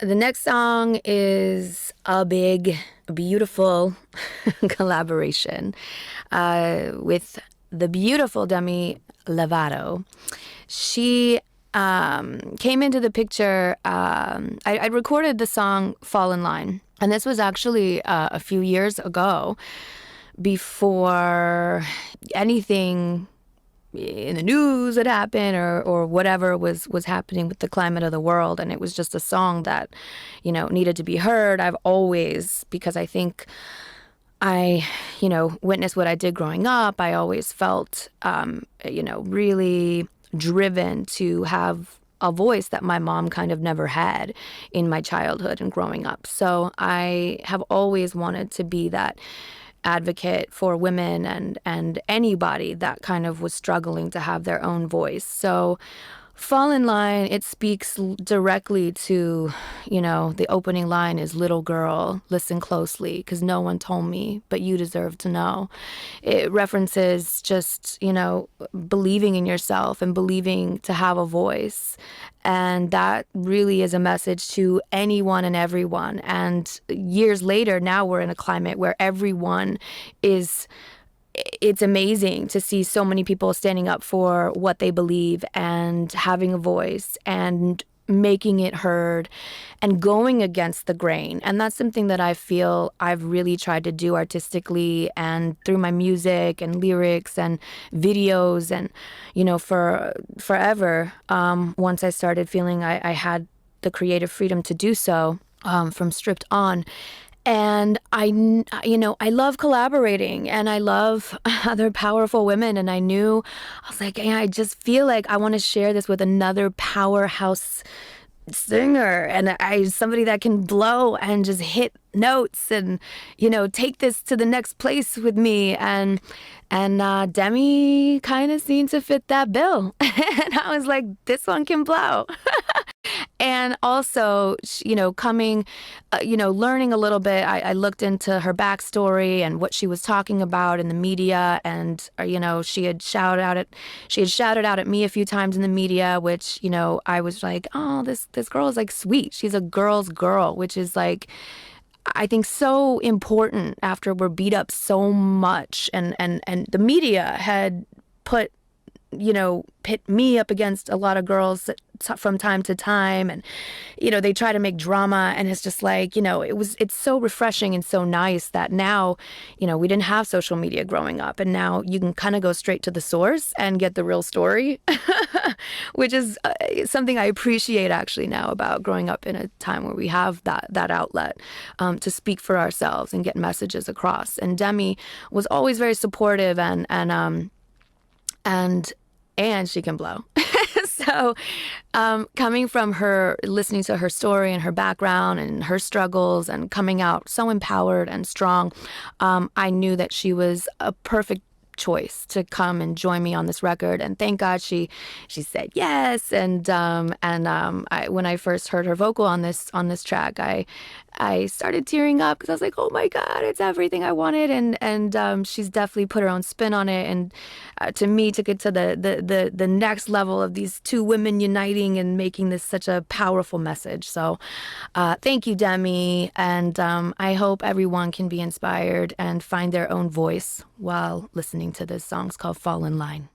The next song is a big, beautiful collaboration with the beautiful Demi Lovato. She came into the picture. I recorded the song Fall in Line. And this was actually a few years ago, before anything in the news had happened or whatever was happening with the climate of the world. And it was just a song that, needed to be heard. I've always, because I think I, witnessed what I did growing up, I always felt, really driven to have a voice that my mom kind of never had in my childhood and growing up. So I have always wanted to be that advocate for women and anybody that kind of was struggling to have their own voice. So Fall in Line, it speaks directly to, the opening line is, "Little girl, listen closely, because no one told me, but you deserve to know." It references just, believing in yourself and believing to have a voice. And that really is a message to anyone and everyone. And years later, now we're in a climate where everyone is... It's amazing to see so many people standing up for what they believe and having a voice and making it heard and going against the grain. And that's something that I feel I've really tried to do artistically and through my music and lyrics and videos and, for forever. Once I started feeling I had the creative freedom to do so, from Stripped On. And I love collaborating and I love other powerful women. And I was like, yeah, I just feel like I want to share this with another powerhouse singer and somebody that can blow and just hit notes and, take this to the next place with me. And Demi kind of seemed to fit that bill. And I was like, this one can blow. And also, coming, learning a little bit, I looked into her backstory and what she was talking about in the media. And, she had shouted out at me a few times in the media, which, I was like, oh, this girl is like sweet. She's a girl's girl, which is like, I think so important after we're beat up so much. And the media had pit me up against a lot of girls from time to time. And, they try to make drama. And it's just like, it's so refreshing and so nice that now, we didn't have social media growing up. And now you can kind of go straight to the source and get the real story, which is something I appreciate actually now about growing up in a time where we have that outlet to speak for ourselves and get messages across. And Demi was always very supportive and she can blow. So coming from her, listening to her story and her background and her struggles and coming out so empowered and strong, I knew that she was a perfect choice to come and join me on this record. And thank God she said yes. And when I first heard her vocal on this track, I started tearing up because I was like, oh my God, it's everything I wanted. And she's definitely put her own spin on it. And to me, took it to the next level of these two women uniting and making this such a powerful message. So thank you, Demi. And I hope everyone can be inspired and find their own voice while listening to this song. It's called Fall in Line.